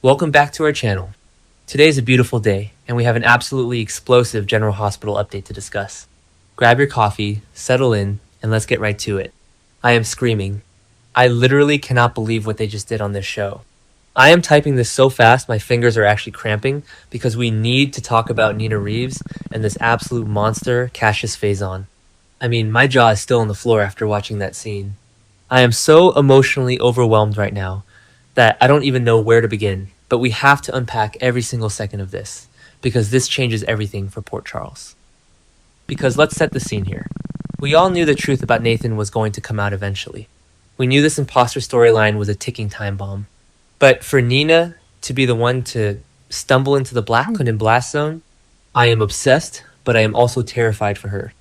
Welcome back to our channel. Today is a beautiful day, and we have an absolutely explosive General Hospital update to discuss. Grab your coffee, settle in, and let's get right to it. I am screaming. I literally cannot believe what they just did on this show. I am typing this so fast my fingers are actually cramping because we need to talk about Nina Reeves and this absolute monster, Cassius Faison. I mean, my jaw is still on the floor after watching that scene. I am so emotionally overwhelmed right now that I don't even know where to begin, but we have to unpack every single second of this, because this changes everything for Port Charles. Because let's set the scene here. We all knew the truth about Nathan was going to come out eventually. We knew this imposter storyline was a ticking time bomb. But for Nina to be the one to stumble into the black and blast zone, I am obsessed, but I am also terrified for her.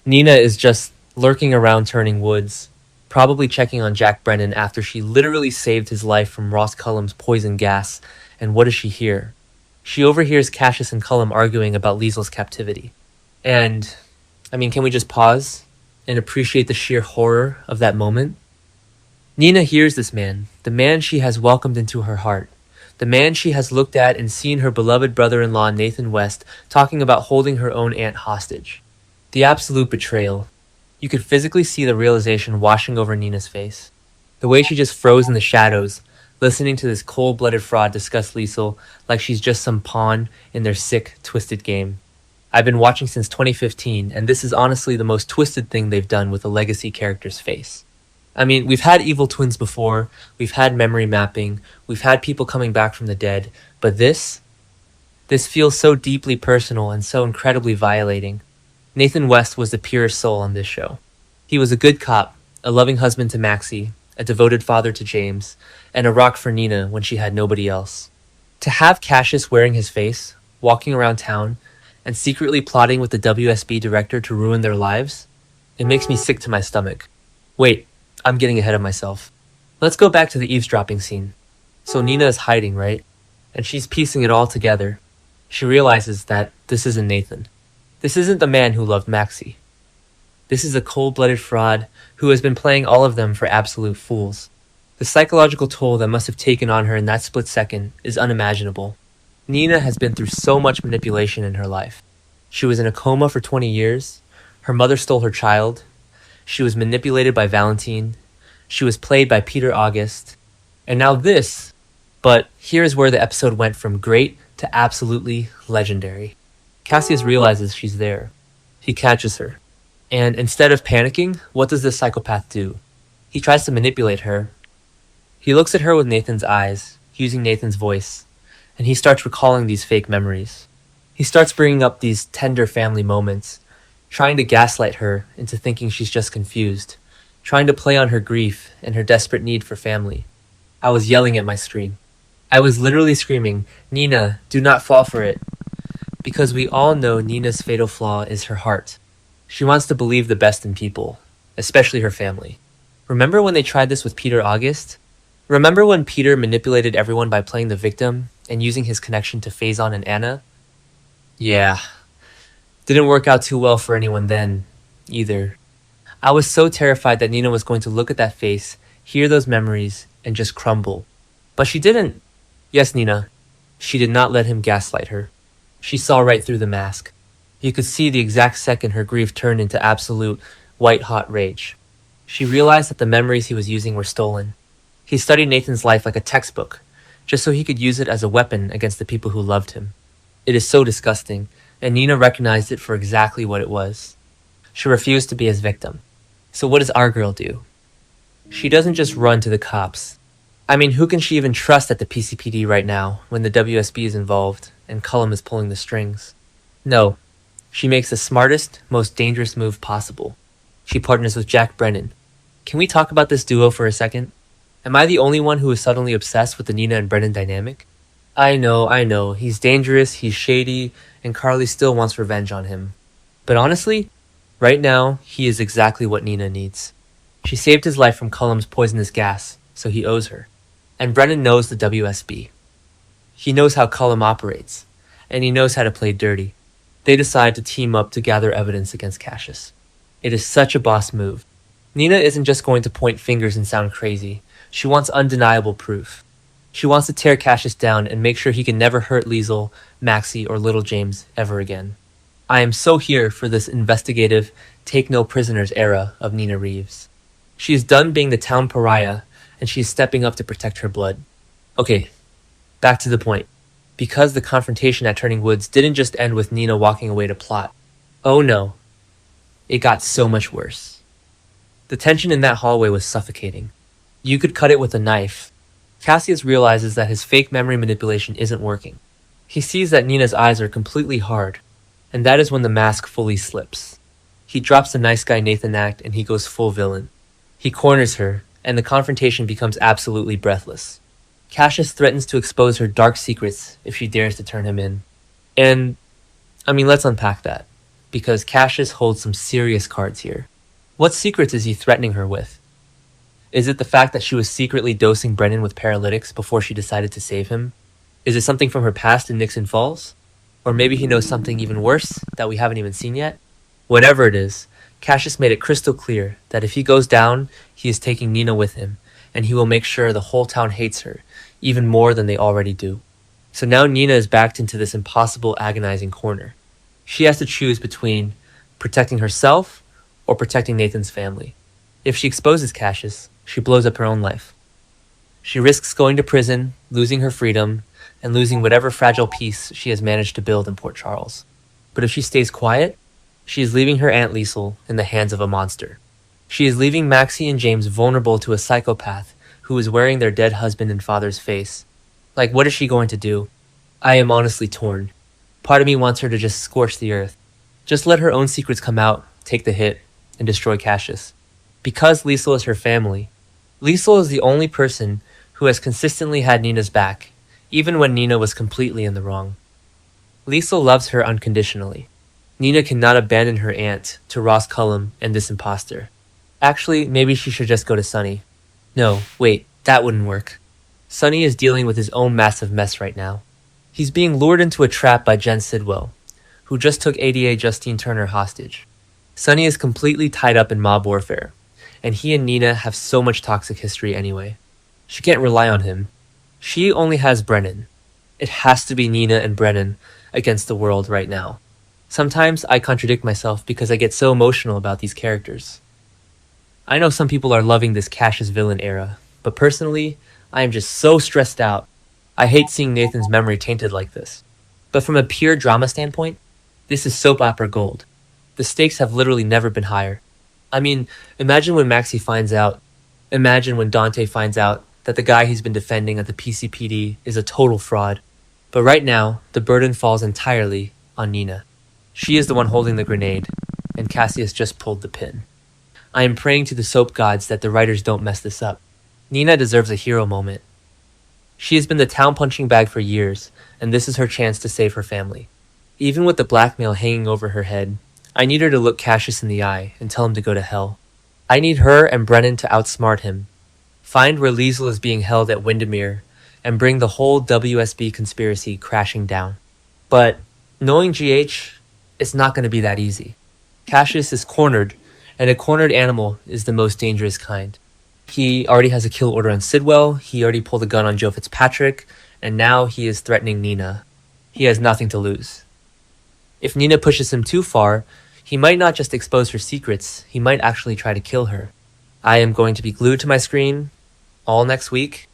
Nina is just lurking around Turning Woods, probably checking on Jack Brennan after she literally saved his life from Ross Cullum's poison gas, and what does she hear? She overhears Cassius and Cullum arguing about Liesel's captivity. And, can we just pause and appreciate the sheer horror of that moment? Nina hears this man, the man she has welcomed into her heart, the man she has looked at and seen her beloved brother-in-law Nathan West talking about holding her own aunt hostage. The absolute betrayal. You could physically see the realization washing over Nina's face. The way she just froze in the shadows, listening to this cold-blooded fraud discuss Liesel like she's just some pawn in their sick, twisted game. I've been watching since 2015, and this is honestly the most twisted thing they've done with a legacy character's face. We've had evil twins before, we've had memory mapping, we've had people coming back from the dead, but this feels so deeply personal and so incredibly violating. Nathan West was the purest soul on this show. He was a good cop, a loving husband to Maxie, a devoted father to James, and a rock for Nina when she had nobody else. To have Cassius wearing his face, walking around town, and secretly plotting with the WSB director to ruin their lives, it makes me sick to my stomach. Wait, I'm getting ahead of myself. Let's go back to the eavesdropping scene. So Nina is hiding, right? And she's piecing it all together. She realizes that this isn't Nathan. This isn't the man who loved Maxie. This is a cold-blooded fraud who has been playing all of them for absolute fools. The psychological toll that must have taken on her in that split second is unimaginable. Nina has been through so much manipulation in her life. She was in a coma for 20 years. Her mother stole her child. She was manipulated by Valentine. She was played by Peter August. And now this. But here's where the episode went from great to absolutely legendary. Cassius realizes she's there. He catches her. And instead of panicking, what does this psychopath do? He tries to manipulate her. He looks at her with Nathan's eyes, using Nathan's voice, and he starts recalling these fake memories. He starts bringing up these tender family moments, trying to gaslight her into thinking she's just confused, trying to play on her grief and her desperate need for family. I was yelling at my screen. I was literally screaming, "Nina, do not fall for it." Because we all know Nina's fatal flaw is her heart. She wants to believe the best in people, especially her family. Remember when they tried this with Peter August? Remember when Peter manipulated everyone by playing the victim and using his connection to Faison and Anna? Yeah. Didn't work out too well for anyone then, either. I was so terrified that Nina was going to look at that face, hear those memories, and just crumble. But she didn't. Yes, Nina. She did not let him gaslight her. She saw right through the mask. You could see the exact second her grief turned into absolute, white-hot rage. She realized that the memories he was using were stolen. He studied Nathan's life like a textbook, just so he could use it as a weapon against the people who loved him. It is so disgusting, and Nina recognized it for exactly what it was. She refused to be his victim. So what does our girl do? She doesn't just run to the cops. Who can she even trust at the PCPD right now when the WSB is involved and Cullum is pulling the strings? No. She makes the smartest, most dangerous move possible. She partners with Jack Brennan. Can we talk about this duo for a second? Am I the only one who is suddenly obsessed with the Nina and Brennan dynamic? I know. He's dangerous, he's shady, and Carly still wants revenge on him. But honestly, right now, he is exactly what Nina needs. She saved his life from Cullum's poisonous gas, so he owes her. And Brennan knows the WSB. He knows how Cullum operates, and he knows how to play dirty. They decide to team up to gather evidence against Cassius. It is such a boss move. Nina isn't just going to point fingers and sound crazy. She wants undeniable proof. She wants to tear Cassius down and make sure he can never hurt Liesel, Maxie, or little James ever again. I am so here for this investigative, take no prisoners era of Nina Reeves. She is done being the town pariah, and she is stepping up to protect her blood. Okay, back to the point. Because the confrontation at Turning Woods didn't just end with Nina walking away to plot. Oh no, it got so much worse. The tension in that hallway was suffocating. You could cut it with a knife. Cassius realizes that his fake memory manipulation isn't working. He sees that Nina's eyes are completely hard, and that is when the mask fully slips. He drops the nice guy Nathan act and he goes full villain. He corners her, and the confrontation becomes absolutely breathless. Cassius threatens to expose her dark secrets if she dares to turn him in. And, let's unpack that, because Cassius holds some serious cards here. What secrets is he threatening her with? Is it the fact that she was secretly dosing Brennan with paralytics before she decided to save him? Is it something from her past in Nixon Falls? Or maybe he knows something even worse that we haven't even seen yet? Whatever it is, Cassius made it crystal clear that if he goes down, he is taking Nina with him, and he will make sure the whole town hates her, even more than they already do. So now Nina is backed into this impossible, agonizing corner. She has to choose between protecting herself or protecting Nathan's family. If she exposes Cassius, she blows up her own life. She risks going to prison, losing her freedom, and losing whatever fragile peace she has managed to build in Port Charles. But if she stays quiet, she is leaving her Aunt Liesel in the hands of a monster. She is leaving Maxie and James vulnerable to a psychopath who is wearing their dead husband and father's face. Like, what is she going to do? I am honestly torn. Part of me wants her to just scorch the earth. Just let her own secrets come out, take the hit, and destroy Cassius. Because Liesel is her family. Liesel is the only person who has consistently had Nina's back, even when Nina was completely in the wrong. Liesel loves her unconditionally. Nina cannot abandon her aunt to Ross Cullum and this imposter. Actually, maybe she should just go to Sonny. No, wait, that wouldn't work. Sonny is dealing with his own massive mess right now. He's being lured into a trap by Jen Sidwell, who just took ADA Justine Turner hostage. Sonny is completely tied up in mob warfare, and he and Nina have so much toxic history anyway. She can't rely on him. She only has Brennan. It has to be Nina and Brennan against the world right now. Sometimes I contradict myself because I get so emotional about these characters. I know some people are loving this Cassius villain era, but personally, I am just so stressed out. I hate seeing Nathan's memory tainted like this. But from a pure drama standpoint, this is soap opera gold. The stakes have literally never been higher. Imagine when Maxie finds out. Imagine when Dante finds out that the guy he's been defending at the PCPD is a total fraud. But right now, the burden falls entirely on Nina. She is the one holding the grenade, and Cassius just pulled the pin. I am praying to the soap gods that the writers don't mess this up. Nina deserves a hero moment. She has been the town punching bag for years, and this is her chance to save her family. Even with the blackmail hanging over her head, I need her to look Cassius in the eye and tell him to go to hell. I need her and Brennan to outsmart him, find where Liesel is being held at Windermere, and bring the whole WSB conspiracy crashing down. But knowing GH, it's not going to be that easy. Cassius is cornered, and a cornered animal is the most dangerous kind. He already has a kill order on Sidwell, he already pulled a gun on Joe Fitzpatrick, and now he is threatening Nina. He has nothing to lose. If Nina pushes him too far, he might not just expose her secrets, he might actually try to kill her. I am going to be glued to my screen all next week.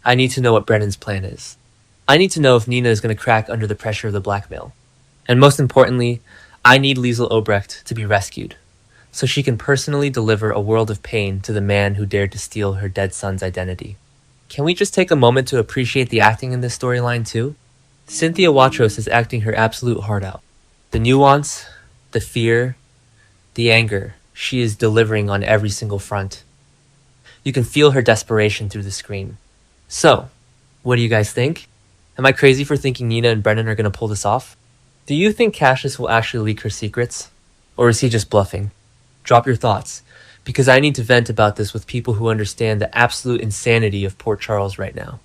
I need to know what Brennan's plan is. I need to know if Nina is going to crack under the pressure of the blackmail. And most importantly, I need Liesel Obrecht to be rescued, so she can personally deliver a world of pain to the man who dared to steal her dead son's identity. Can we just take a moment to appreciate the acting in this storyline too? Cynthia Watros is acting her absolute heart out. The nuance, the fear, the anger, she is delivering on every single front. You can feel her desperation through the screen. So, what do you guys think? Am I crazy for thinking Nina and Brennan are going to pull this off? Do you think Cassius will actually leak her secrets? Or is he just bluffing? Drop your thoughts, because I need to vent about this with people who understand the absolute insanity of Port Charles right now.